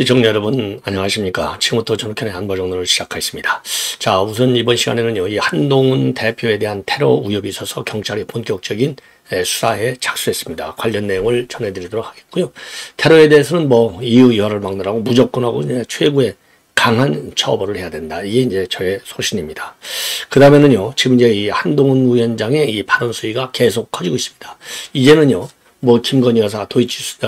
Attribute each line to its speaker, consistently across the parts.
Speaker 1: 시청자 여러분 안녕하십니까. 지금부터 전국현의 안보정론을 시작하겠습니다. 자, 우선 이번 시간에는요, 이 한동훈 대표에 대한 테러 우엽이 있어서 경찰이 본격적인 수사에 착수했습니다. 관련 내용을 전해드리도록 하겠고요. 테러에 대해서는 이유열을 막느라고 무조건하고 최고의 강한 처벌을 해야 된다. 이게 이제 저의 소신입니다. 그 다음에는요, 지금 이제 이 한동훈 위원장의 이 발언 수위가 계속 커지고 있습니다. 이제는요, 김건희 여사 도이치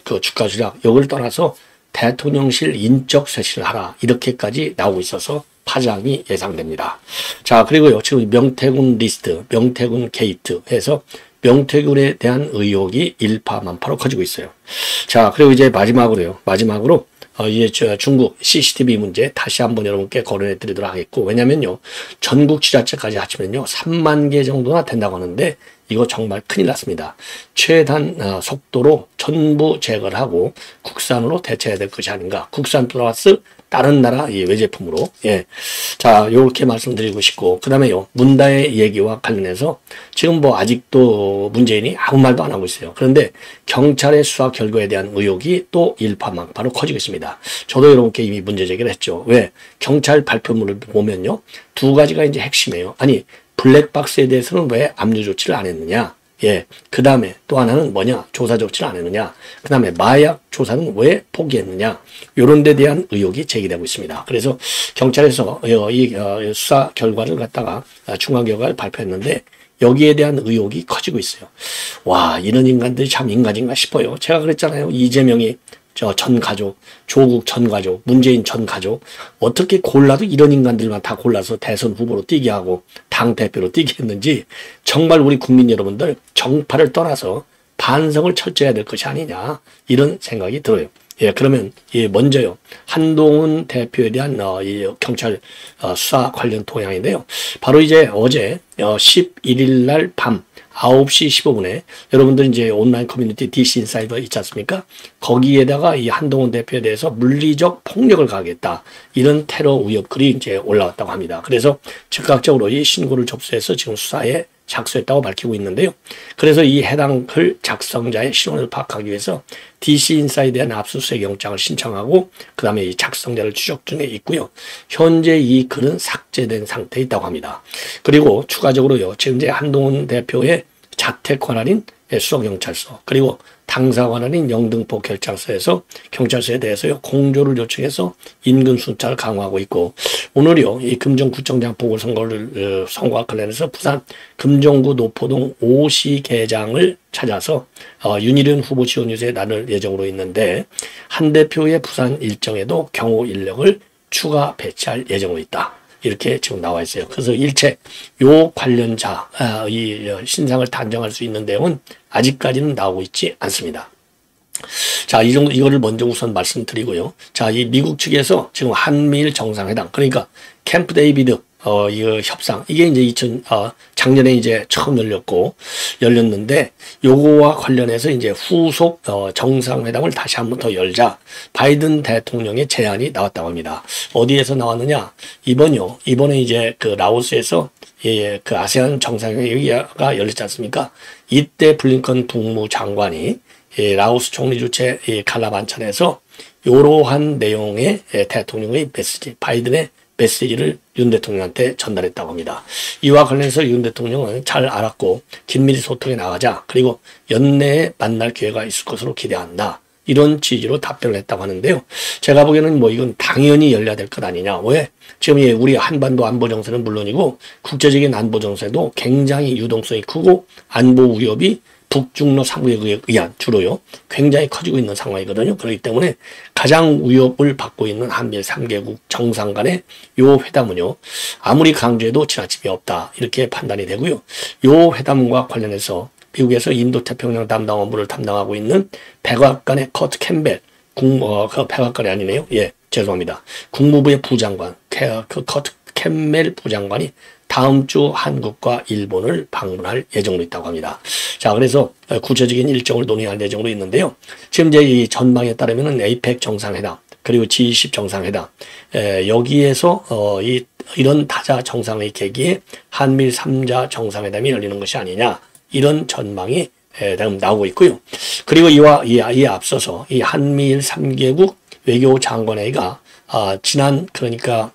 Speaker 1: 그 주가 조작 여기를 떠나서 대통령실 인적 쇄신을 하라 이렇게까지 나오고 있어서 파장이 예상됩니다. 자, 그리고요, 지금 명태군 리스트, 명태군 게이트 해서 명태군에 대한 의혹이 일파만파로 커지고 있어요. 자, 그리고 이제 마지막으로 이제 중국 CCTV 문제 다시 한번 여러분께 거론해 드리도록 하겠고, 왜냐면요, 전국 지자체까지 합치면요 3만 개 정도나 된다고 하는데 이거 정말 큰일 났습니다. 최단 속도로 전부 제거를 하고 국산으로 대체해야 될 것이 아닌가. 국산 플러스 다른 나라 이 외제품으로. 예. 자, 요렇게 말씀드리고 싶고, 그 다음에요, 문다의 얘기와 관련해서 지금 아직도 문재인이 아무 말도 안 하고 있어요. 그런데 경찰의 수사 결과에 대한 의혹이 또 일파만파로 커지고 있습니다. 저도 여러분께 이미 문제 제기를 했죠. 왜? 경찰 발표문을 보면요, 두 가지가 이제 핵심이에요. 아니, 블랙박스에 대해서는 왜 압류 조치를 안 했느냐? 예. 그 다음에 또 하나는 뭐냐? 조사 조치를 안 했느냐? 그 다음에 마약 조사는 왜 포기했느냐? 요런 데 대한 의혹이 제기되고 있습니다. 그래서 경찰에서 이 수사 결과를 갖다가 중간 결과를 발표했는데 여기에 대한 의혹이 커지고 있어요. 와, 이런 인간들이 참 인간인가 싶어요. 제가 그랬잖아요. 이재명이 전 가족, 조국 전 가족, 문재인 전 가족, 어떻게 골라도 이런 인간들만 다 골라서 대선 후보로 뛰게 하고 당대표로 뛰게 했는지, 정말 우리 국민 여러분들 정파를 떠나서 반성을 철저히 해야 될 것이 아니냐, 이런 생각이 들어요. 예, 그러면 먼저요, 한동훈 대표에 대한 이 경찰 수사 관련 동향인데요. 바로 이제 어제 11일 날 밤 9시 15분에 여러분들 이제 온라인 커뮤니티 DC 인사이더 있지 않습니까? 거기에다가 이 한동훈 대표에 대해서 물리적 폭력을 가하겠다, 이런 테러 우엽 글이 이제 올라왔다고 합니다. 그래서 즉각적으로 이 신고를 접수해서 지금 수사에 작수했다고 밝히고 있는데요. 그래서 이 해당 글 작성자의 신원을 파악하기 위해서 DC 인사이드에 대한 압수수색 영장을 신청하고 그 다음에 이 작성자를 추적 중에 있고요. 현재 이 글은 삭제된 상태에 있다고 합니다. 그리고 추가적으로요, 지금 이제 한동훈 대표의 자택 관할인 수서경찰서, 그리고 당사 관할인 영등포 결장서에서 경찰서에 대해서요 공조를 요청해서 인근 순찰을 강화하고 있고, 오늘요 이 금정구청장 보궐선거를 선거와 관련해서 부산 금정구 노포동 5시계장을 찾아서 윤희련 후보 지원 유세에 나설 예정으로 있는데, 한 대표의 부산 일정에도 경호 인력을 추가 배치할 예정으로 있다, 이렇게 지금 나와 있어요. 그래서 일체 요 관련자 이 신상을 단정할 수 있는 내용은 아직까지는 나오고 있지 않습니다. 자, 이거를 먼저 우선 말씀드리고요. 자, 이 미국 측에서 지금 한미일 정상회담, 그러니까 캠프 데이비드 이 협상, 이게 이제 작년에 이제 처음 열렸는데, 요거와 관련해서 이제 후속 정상회담을 다시 한번 더 열자, 바이든 대통령의 제안이 나왔다고 합니다. 어디에서 나왔느냐? 이번에 이제 그 라오스에서 그 아세안 정상회의가 열렸지 않습니까? 이때 블링컨 국무장관이 라오스 총리 주최 갈라반찬에서 이러한 내용의 대통령의 메시지, 바이든의 메시지를 윤 대통령한테 전달했다고 합니다. 이와 관련해서 윤 대통령은 잘 알았고 긴밀히 소통해 나가자, 그리고 연내에 만날 기회가 있을 것으로 기대한다, 이런 취지로 답변을 했다고 하는데요. 제가 보기에는 이건 당연히 열려야 될 것 아니냐. 왜? 지금 우리 한반도 안보 정세는 물론이고 국제적인 안보 정세도 굉장히 유동성이 크고 안보 위협이 북중로 3국에 의한 주로요 굉장히 커지고 있는 상황이거든요. 그렇기 때문에 가장 위협을 받고 있는 한미일 3개국 정상 간의 요 회담은요 아무리 강조해도 지나침이 없다, 이렇게 판단이 되고요. 요 회담과 관련해서 미국에서 인도태평양 담당 업무를 담당하고 있는 백악관의 커트 캠벨 그 백악관이 아니네요. 예, 죄송합니다. 국무부의 부장관 그 커트 캠벨 부장관이 다음 주 한국과 일본을 방문할 예정으로 있다고 합니다. 자, 그래서 구체적인 일정을 논의할 예정으로 있는데요. 지금 이제 이 전망에 따르면은 에이펙 정상회담, 그리고 G20 정상회담, 여기에서 이런 다자 정상회의 계기에 한미일 3자 정상회담이 열리는 것이 아니냐, 이런 전망이 나오고 있고요. 그리고 이에 앞서서 이 한미일 3개국 외교장관회의가 지난 그러니까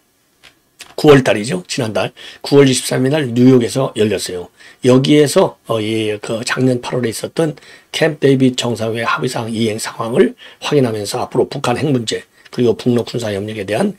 Speaker 1: 9월 달이죠. 지난달 9월 23일 날 뉴욕에서 열렸어요. 여기에서 그 작년 8월에 있었던 캠프 데이비드 정상회의 합의사항 이행 상황을 확인하면서 앞으로 북한 핵 문제 그리고 북러 군사 협력에 대한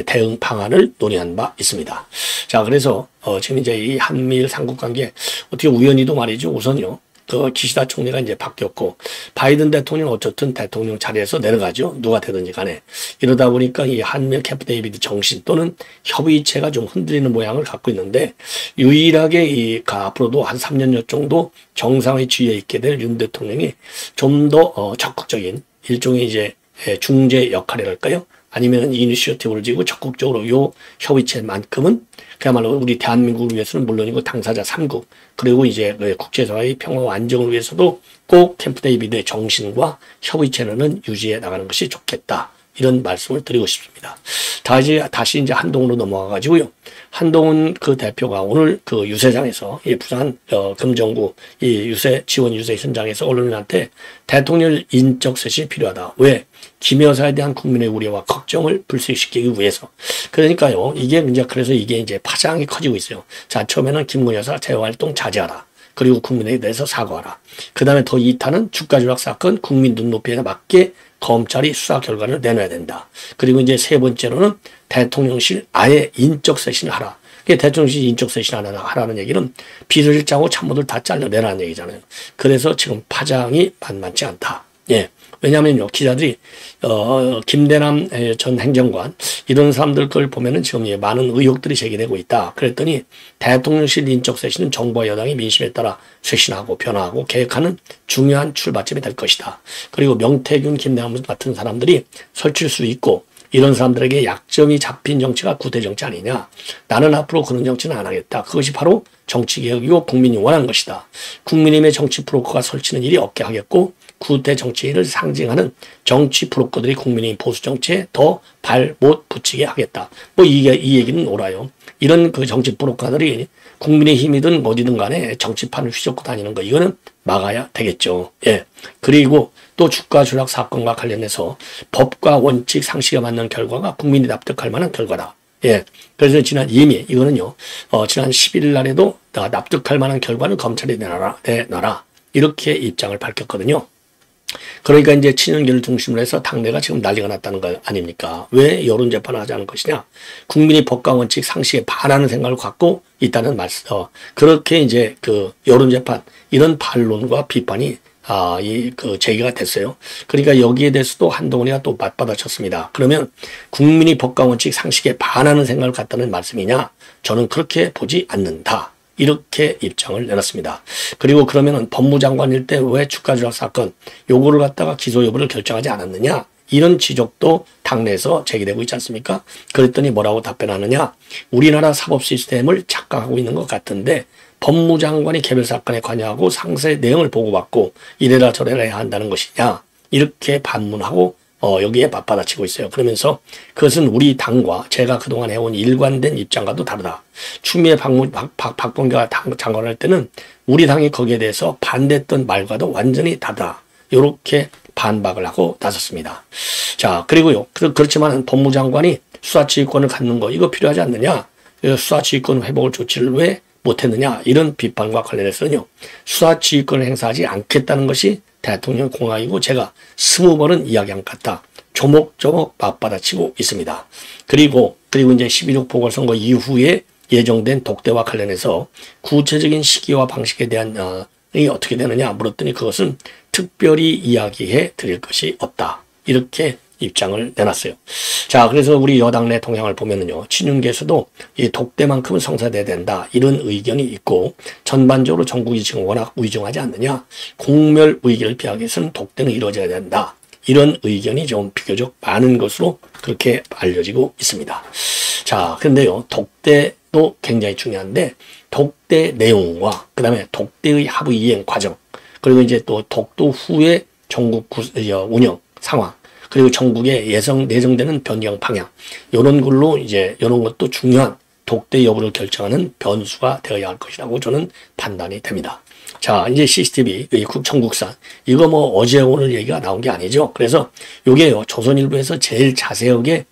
Speaker 1: 대응 방안을 논의한 바 있습니다. 자, 그래서 지금 이제 이 한미일 삼국 관계 어떻게 우연히도 말이죠. 우선요. 그 기시다 총리가 이제 바뀌었고 바이든 대통령 어쨌든 대통령 자리에서 내려가죠. 누가 되든지 간에. 이러다 보니까 이 한미일 캠프 데이비드 정신 또는 협의체가 좀 흔들리는 모양을 갖고 있는데 유일하게 앞으로도 한 3년여 정도 정상의 지위에 있게 될 윤 대통령이 좀 더 적극적인 일종의 이제 중재 역할이랄까요? 아니면 이니셔티브를 지고 적극적으로 요 협의체만큼은 그야말로 우리 대한민국을 위해서는 물론이고 당사자 3국 그리고 이제 국제사회의 평화와 안정을 위해서도 꼭 캠프 데이비드의 정신과 협의체는 유지해 나가는 것이 좋겠다. 이런 말씀을 드리고 싶습니다. 다시 이제 한동훈으로 넘어가 가지고요. 한동훈 그 대표가 오늘 그 유세장에서 이 부산 금정구 이 지원 유세 현장에서 언론인한테 대통령 인적 쇄신이 필요하다. 왜? 김 여사에 대한 국민의 우려와 걱정을 불식시키기 위해서. 그러니까요. 그래서 이게 이제 파장이 커지고 있어요. 자, 처음에는 김건희 여사 재활동 자제하라. 그리고 국민에 대해서 사과하라. 그 다음에 더 2탄은 주가 조작 사건 국민 눈높이에 맞게 검찰이 수사 결과를 내놔야 된다. 그리고 이제 세 번째로는 대통령실 아예 인적 쇄신을 하라. 대통령실 인적 쇄신 하라는 얘기는 비서실장하고 참모들 다 잘라내라는 얘기잖아요. 그래서 지금 파장이 만만치 않다. 예. 왜냐하면요, 기자들이, 김대남 전 행정관, 이런 사람들 걸 보면은 지금 많은 의혹들이 제기되고 있다. 그랬더니 대통령실 인적 쇄신은 정부와 여당이 민심에 따라 쇄신하고 변화하고 계획하는 중요한 출발점이 될 것이다. 그리고 명태균, 김대남 같은 사람들이 설칠 수 있고, 이런 사람들에게 약점이 잡힌 정치가 구태 정치 아니냐. 나는 앞으로 그런 정치는 안 하겠다. 그것이 바로 정치개혁이고 국민이 원하는 것이다. 국민의힘의 정치 브로커가 설치는 일이 없게 하겠고 구태 정치를 상징하는 정치 브로커들이 국민의힘 보수 정치에 더 발 못 붙이게 하겠다. 이 얘기는 옳아요. 이런 그 정치 브로커들이 국민의힘이든 어디든 간에 정치판을 휘젓고 다니는 거 이거는 막아야 되겠죠. 예. 그리고 또 주가 조작 사건과 관련해서 법과 원칙 상식에 맞는 결과가 국민이 납득할 만한 결과다. 예. 그래서 이거는요, 지난 11일 날에도 납득할 만한 결과는 검찰이 내놔라. 이렇게 입장을 밝혔거든요. 그러니까 이제 친윤계를 중심으로 해서 당내가 지금 난리가 났다는 거 아닙니까? 왜 여론재판을 하지 않을 것이냐? 국민이 법과 원칙 상식에 반하는 생각을 갖고 있다는 말씀. 그렇게 이제 그 여론재판, 이런 반론과 비판이 제기가 됐어요. 그러니까 여기에 대해서도 한동훈이가 또 맞받아쳤습니다. 그러면 국민이 법과 원칙 상식에 반하는 생각을 갖다는 말씀이냐? 저는 그렇게 보지 않는다. 이렇게 입장을 내놨습니다. 그리고 그러면은 법무장관일 때 왜 주가 조작 사건 요거를 갖다가 기소 여부를 결정하지 않았느냐? 이런 지적도 당내에서 제기되고 있지 않습니까? 그랬더니 뭐라고 답변하느냐? 우리나라 사법 시스템을 착각하고 있는 것 같은데 법무장관이 개별 사건에 관여하고 상세 내용을 보고받고 이래라 저래라 해야 한다는 것이냐? 이렇게 반문하고 여기에 맞받아치고 있어요. 그러면서 그것은 우리 당과 제가 그동안 해온 일관된 입장과도 다르다. 추미애 박범계가 장관할 때는 우리 당이 거기에 대해서 반대했던 말과도 완전히 다르다. 이렇게 반박을 하고 나섰습니다. 자, 그리고요. 그렇지만 법무장관이 수사지휘권을 갖는 거 이거 필요하지 않느냐? 수사지휘권 회복을 조치를 왜 못했느냐? 이런 비판과 관련해서는요. 수사지휘권을 행사하지 않겠다는 것이 대통령 공약이고 제가 20번은 이야기한 것 같다. 조목조목 맞받아치고 있습니다. 그리고 이제 12.6 보궐선거 이후에 예정된 독대와 관련해서 구체적인 시기와 방식에 대한 이 어떻게 되느냐 물었더니 그것은 특별히 이야기해 드릴 것이 없다. 이렇게 입장을 내놨어요. 자, 그래서 우리 여당 내 동향을 보면은요, 친윤계에서도 이 독대만큼은 성사돼야 된다. 이런 의견이 있고, 전반적으로 전국이 지금 워낙 위중하지 않느냐. 공멸 위기를 피하기 위해서는 독대는 이루어져야 된다. 이런 의견이 좀 비교적 많은 것으로 그렇게 알려지고 있습니다. 자, 근데요, 독대도 굉장히 중요한데, 독대 내용과, 그 다음에 독대의 하부 이행 과정, 그리고 이제 또 독도 후의 전국 운영 상황, 그리고 전국에 내정되는 변경 방향, 이런 걸로 이런 것도 중요한 독대 여부를 결정하는 변수가 되어야 할 것이라고 저는 판단이 됩니다. 자, 이제 CCTV, 이 전국산. 이거 뭐 어제 오늘 얘기가 나온 게 아니죠. 그래서 요게요, 조선일보에서 제일 자세하게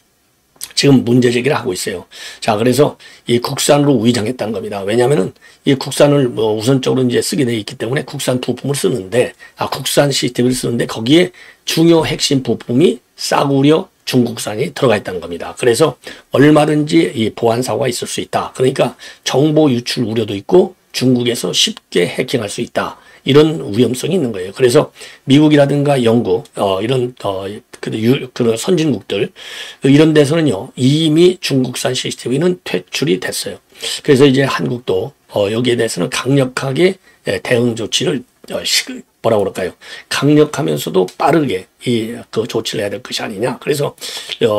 Speaker 1: 지금 문제 제기를 하고 있어요. 자, 그래서 이 국산으로 위장했다는 겁니다. 왜냐면은 이 국산을 뭐 우선적으로 이제 쓰게 돼 있기 때문에 국산 부품을 쓰는데, 국산 CCTV를 쓰는데 거기에 중요 핵심 부품이 싸구려 중국산이 들어가 있다는 겁니다. 그래서 얼마든지 이 보안 사고가 있을 수 있다. 그러니까 정보 유출 우려도 있고 중국에서 쉽게 해킹할 수 있다. 이런 위험성이 있는 거예요. 그래서 미국이라든가 영국, 이런, 그런 선진국들, 이런 데서는요, 이미 중국산 CCTV는 퇴출이 됐어요. 그래서 이제 한국도, 여기에 대해서는 강력하게 대응 조치를, 뭐라고 그럴까요? 강력하면서도 빠르게 그 조치를 해야 될 것이 아니냐. 그래서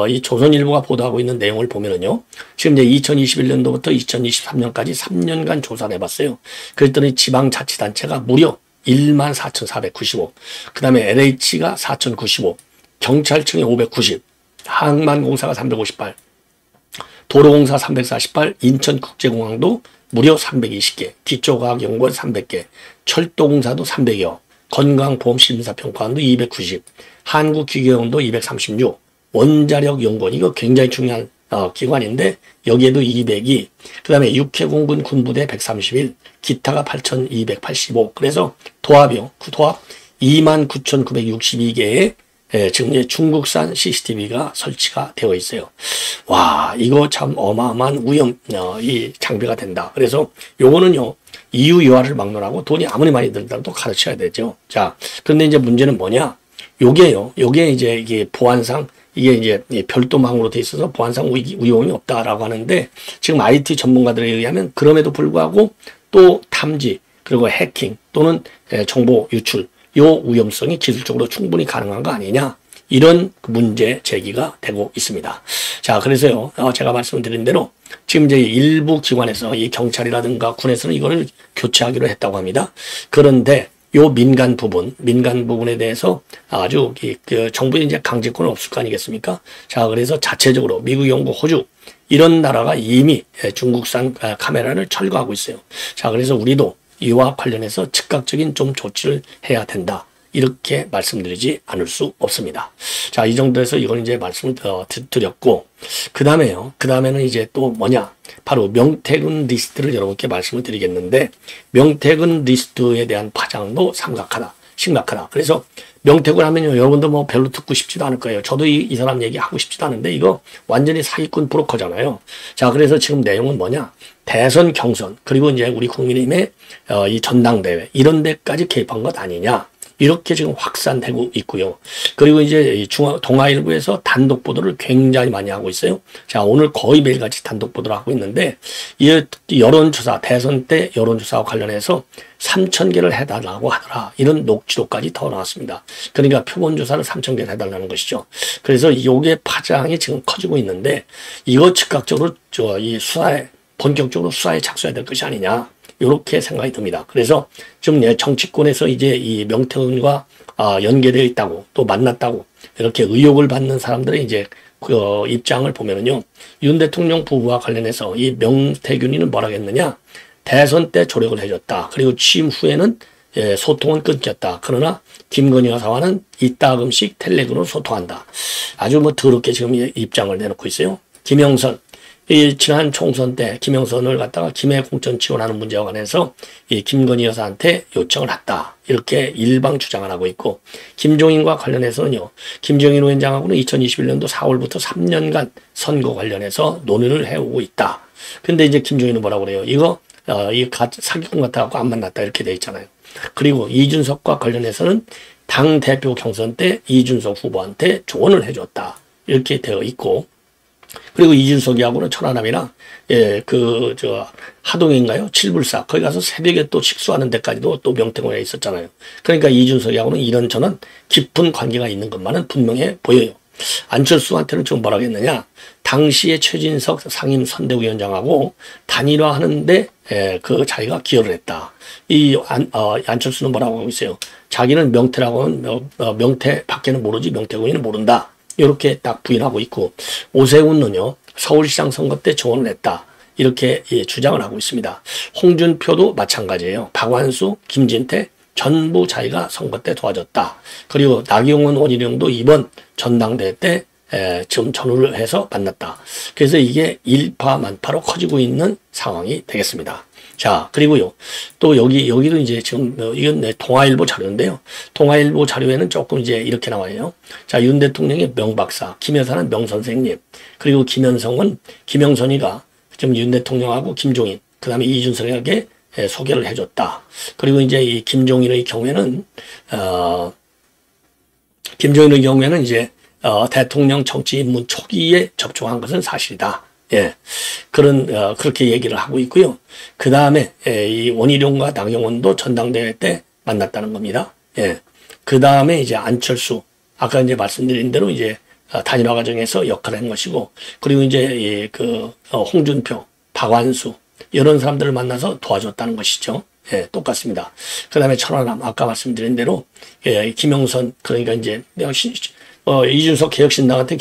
Speaker 1: 이 조선일보가 보도하고 있는 내용을 보면은요, 지금 이제 2021년도부터 2023년까지 3년간 조사를 해봤어요. 그랬더니 지방자치단체가 무려 14,495, 그 다음에 LH가 4,095, 경찰청이 590, 항만공사가 358, 도로공사 348, 인천국제공항도 무려 320개, 기초과학연구원 300개, 철도공사도 300여, 건강보험심사평가원도 290, 한국기계연구원도 236, 원자력연구원, 이거 굉장히 중요한 기관인데 여기에도 202, 그 다음에 육해공군 군부대 131, 기타가 8,285, 그래서 도합이요. 그 도합 29,962개의 지금 중국산 CCTV가 설치가 되어 있어요. 와, 이거 참 어마어마한 이 장비가 된다. 그래서 요거는요, 이유 여하를 막론하고 돈이 아무리 많이 들더라도 가르쳐야 되죠. 자, 그런데 이제 문제는 뭐냐? 요게 이제 이게 보안상 이게 이제 별도망으로 돼 있어서 보안상 위험이 없다라고 하는데 지금 IT 전문가들에 의하면 그럼에도 불구하고 또 탐지 그리고 해킹 또는 정보 유출 요 위험성이 기술적으로 충분히 가능한 거 아니냐 이런 문제 제기가 되고 있습니다. 자, 그래서요 제가 말씀드린 대로 지금 이제 일부 기관에서 이 경찰이라든가 군에서는 이거를 교체하기로 했다고 합니다. 그런데 요 민간 부분에 대해서 아주 그 정부에 이제 강제권은 없을 거 아니겠습니까? 자, 그래서 자체적으로 미국, 영국, 호주 이런 나라가 이미 중국산 카메라를 철거하고 있어요. 자, 그래서 우리도 이와 관련해서 즉각적인 좀 조치를 해야 된다. 이렇게 말씀드리지 않을 수 없습니다. 자, 이 정도에서 이건 이제 말씀을 드렸고, 그 다음에는 이제 또 뭐냐? 바로 명태균 리스트를 여러분께 말씀을 드리겠는데, 명태균 리스트에 대한 파장도 심각하다. 그래서 명태균 하면요, 여러분도 뭐 별로 듣고 싶지도 않을 거예요. 저도 이 사람 얘기하고 싶지도 않은데, 이거 완전히 사기꾼 브로커잖아요. 자, 그래서 지금 내용은 뭐냐? 대선 경선, 그리고 이제 우리 국민의힘의 이 전당대회, 이런 데까지 개입한 것 아니냐? 이렇게 지금 확산되고 있고요. 그리고 이제 동아일보에서 단독 보도를 굉장히 많이 하고 있어요. 자, 오늘 거의 매일같이 단독 보도를 하고 있는데, 이 여론조사, 대선 때 여론조사와 관련해서 3,000개를 해달라고 하더라. 이런 녹취록까지 더 나왔습니다. 그러니까 표본조사를 3,000개를 해달라는 것이죠. 그래서 이게 파장이 지금 커지고 있는데, 이거 즉각적으로 본격적으로 수사에 착수해야 될 것이 아니냐. 이렇게 생각이 듭니다. 그래서 좀 정치권에서 이제 이 명태균과 연계되어 있다고 또 만났다고 이렇게 의혹을 받는 사람들의 이제 그 입장을 보면은요, 윤 대통령 부부와 관련해서 이 명태균이는 뭐라고 했느냐? 대선 때 조력을 해줬다. 그리고 취임 후에는 소통은 끊겼다. 그러나 김건희 여사와는 이따금씩 텔레그램으로 소통한다. 아주 뭐 더럽게 지금 입장을 내놓고 있어요. 김영선. 지난 총선 때 김영선을 갖다가 김해 공천 지원하는 문제와 관해서 이 김건희 여사한테 요청을 했다. 이렇게 일방 주장을 하고 있고, 김종인과 관련해서는요, 김종인 위원장하고는 2021년도 4월부터 3년간 선거 관련해서 논의를 해오고 있다. 근데 이제 김종인은 뭐라고 그래요? 이거 사기꾼 같아갖고 안 만났다. 이렇게 돼 있잖아요. 그리고 이준석과 관련해서는 당 대표 경선 때 이준석 후보한테 조언을 해줬다. 이렇게 되어 있고, 그리고 이준석이하고는 천안함이랑 하동인가요? 칠불사 거기 가서 새벽에 또 식수하는 데까지도 또 명태균에 있었잖아요. 그러니까 이준석이하고는 이런저런 깊은 관계가 있는 것만은 분명해 보여요. 안철수한테는 지금 뭐라고 했느냐? 당시에 최진석 상임선대위원장하고 단일화하는데 그 자기가 기여를 했다. 안철수는 뭐라고 하고 있어요? 자기는 명태라고는 명태 밖에는 모르지 명태균이는 모른다. 이렇게 딱 부인하고 있고, 오세훈은요, 서울시장 선거 때 조언을 했다. 이렇게 주장을 하고 있습니다. 홍준표도 마찬가지예요. 박완수, 김진태 전부 자기가 선거 때 도와줬다. 그리고 나경원, 원희룡도 이번 전당대회 때 지금 전후를 해서 만났다. 그래서 이게 일파만파로 커지고 있는 상황이 되겠습니다. 자, 그리고요. 또 여기도 이제 지금, 이건 동아일보 자료인데요. 동아일보 자료에는 조금 이제 이렇게 나와요. 자, 윤 대통령의 명박사, 김여사는 명선생님, 그리고 김영선이가 지금 윤 대통령하고 김종인, 그 다음에 이준석에게 소개를 해줬다. 그리고 이제 이 김종인의 경우에는 이제 대통령 정치 입문 초기에 접촉한 것은 사실이다. 예. 그렇게 얘기를 하고 있고요. 그 다음에, 이 원희룡과 나경원도 전당대회 때 만났다는 겁니다. 예. 그 다음에 이제 안철수, 아까 이제 말씀드린 대로 이제 단일화 과정에서 역할을 한 것이고, 그리고 이제 홍준표, 박완수, 이런 사람들을 만나서 도와줬다는 것이죠. 예, 똑같습니다. 그 다음에 천하람, 아까 말씀드린 대로, 김영선, 그러니까 이제, 이준석 개혁신당한테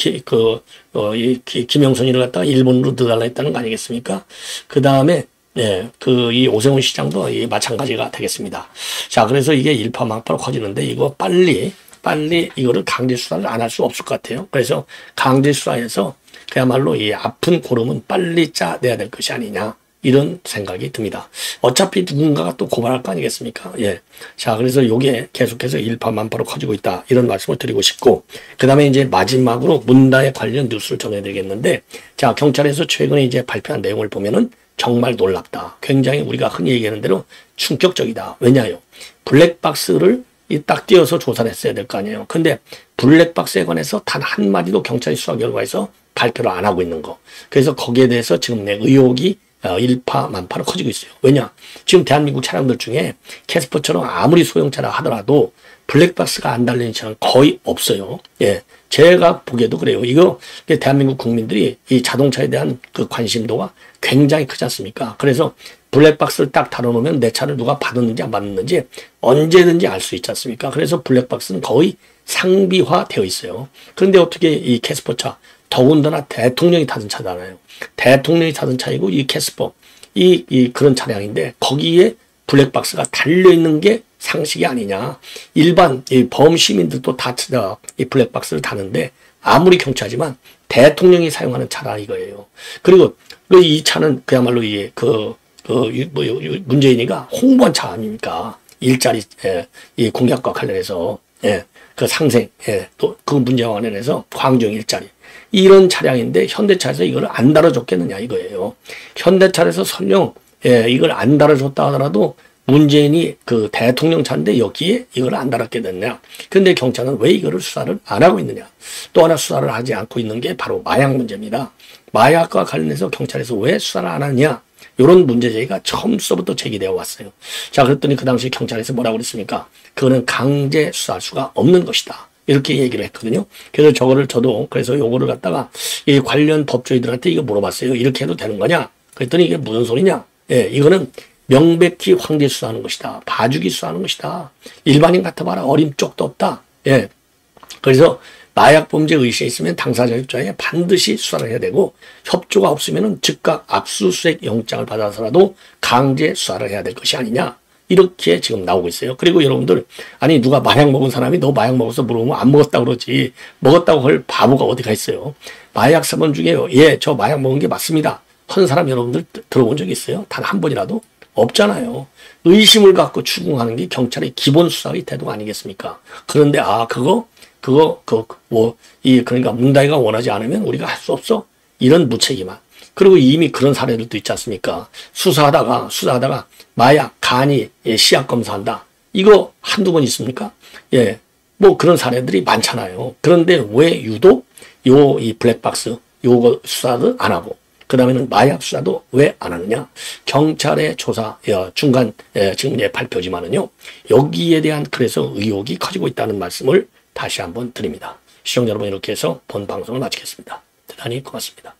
Speaker 1: 김영선이를 갖다가 일본으로 넣어달라 했다는 거 아니겠습니까? 그 다음에, 이 오세훈 시장도 마찬가지가 되겠습니다. 자, 그래서 이게 일파만파로 커지는데, 이거 빨리 이거를 강제 수사를 안 할 수 없을 것 같아요. 그래서 강제 수사에서 그야말로 이 아픈 고름은 빨리 짜내야 될 것이 아니냐. 이런 생각이 듭니다. 어차피 누군가가 또 고발할 거 아니겠습니까? 예. 자, 그래서 요게 계속해서 일파만파로 커지고 있다. 이런 말씀을 드리고 싶고, 그 다음에 이제 마지막으로 문다에 관련 뉴스를 전해드리겠는데, 자, 경찰에서 최근에 이제 발표한 내용을 보면은 정말 놀랍다. 굉장히 우리가 흔히 얘기하는 대로 충격적이다. 왜냐요? 블랙박스를 딱 띄어서 조사를 했어야 될 거 아니에요. 근데 블랙박스에 관해서 단 한마디도 경찰이 수사 결과에서 발표를 안 하고 있는 거. 그래서 거기에 대해서 지금 내 의혹이 일파만파로 커지고 있어요. 왜냐? 지금 대한민국 차량들 중에 캐스퍼처럼 아무리 소형차라 하더라도 블랙박스가 안 달린 차는 거의 없어요. 예. 제가 보기에도 그래요. 이거 대한민국 국민들이 이 자동차에 대한 그 관심도가 굉장히 크지 않습니까? 그래서 블랙박스를 딱 달아놓으면 내 차를 누가 받았는지 안 받았는지 언제든지 알 수 있지 않습니까? 그래서 블랙박스는 거의 상비화되어 있어요. 그런데 어떻게 이 캐스퍼차, 더군다나 대통령이 타던 차잖아요. 대통령이 타던 차이고 이 캐스퍼, 그런 차량인데 거기에 블랙박스가 달려있는 게 상식이 아니냐. 일반 이 범시민들도 다 이 블랙박스를 타는데 아무리 경차지만 대통령이 사용하는 차라 이거예요. 그리고 이 차는 그야말로 문재인이가 홍보한 차 아닙니까? 일자리 이 공약과 관련해서 그 상생 또 그 문제와 관련해서 광주형 일자리 이런 차량인데 현대차에서 이걸 안 달아줬겠느냐 이거예요. 현대차에서 설령 이걸 안 달아줬다 하더라도 문재인이 그 대통령 차인데 여기에 이걸 안 달았게 됐냐. 그런데 경찰은 왜 이거를 수사를 안 하고 있느냐. 또 하나 수사를 하지 않고 있는 게 바로 마약 문제입니다. 마약과 관련해서 경찰에서 왜 수사를 안 하느냐. 이런 문제제기가 처음서부터 제기되어 왔어요. 자, 그랬더니 그 당시 경찰에서 뭐라고 그랬습니까? 그거는 강제 수사할 수가 없는 것이다. 이렇게 얘기를 했거든요. 그래서 저도 그래서 요거를 갖다가 이 관련 법조인들한테 이거 물어봤어요. 이렇게 해도 되는 거냐? 그랬더니 이게 무슨 소리냐? 이거는 명백히 황제 수사하는 것이다. 봐주기 수사하는 것이다. 일반인 같아봐라. 어림 쪽도 없다. 그래서 마약 범죄 의심이 있으면 당사자 입장에 반드시 수사를 해야 되고 협조가 없으면 즉각 압수수색 영장을 받아서라도 강제 수사를 해야 될 것이 아니냐. 이렇게 지금 나오고 있어요. 그리고 여러분들, 아니 누가 마약 먹은 사람이 너 마약 먹어서 물어보면 안 먹었다고 그러지. 먹었다고 할 바보가 어디가 있어요. 마약 사범 중에요. 저 마약 먹은 게 맞습니다. 한 사람 여러분들 들어본 적 있어요? 단 한 번이라도? 없잖아요. 의심을 갖고 추궁하는 게 경찰의 기본 수사의 태도 아니겠습니까? 그런데 그러니까 문다이가 원하지 않으면 우리가 할 수 없어. 이런 무책임한. 그리고 이미 그런 사례들도 있지 않습니까? 수사하다가 마약, 간이 시약 검사한다. 이거 한두 번 있습니까? 뭐 그런 사례들이 많잖아요. 그런데 왜 유독 이 블랙박스 요거 수사도 안 하고 그 다음에는 마약 수사도 왜 안 하느냐? 경찰의 조사 중간 지금 발표지만은요. 여기에 대한 그래서 의혹이 커지고 있다는 말씀을 다시 한번 드립니다. 시청자 여러분 이렇게 해서 본 방송을 마치겠습니다. 대단히 고맙습니다.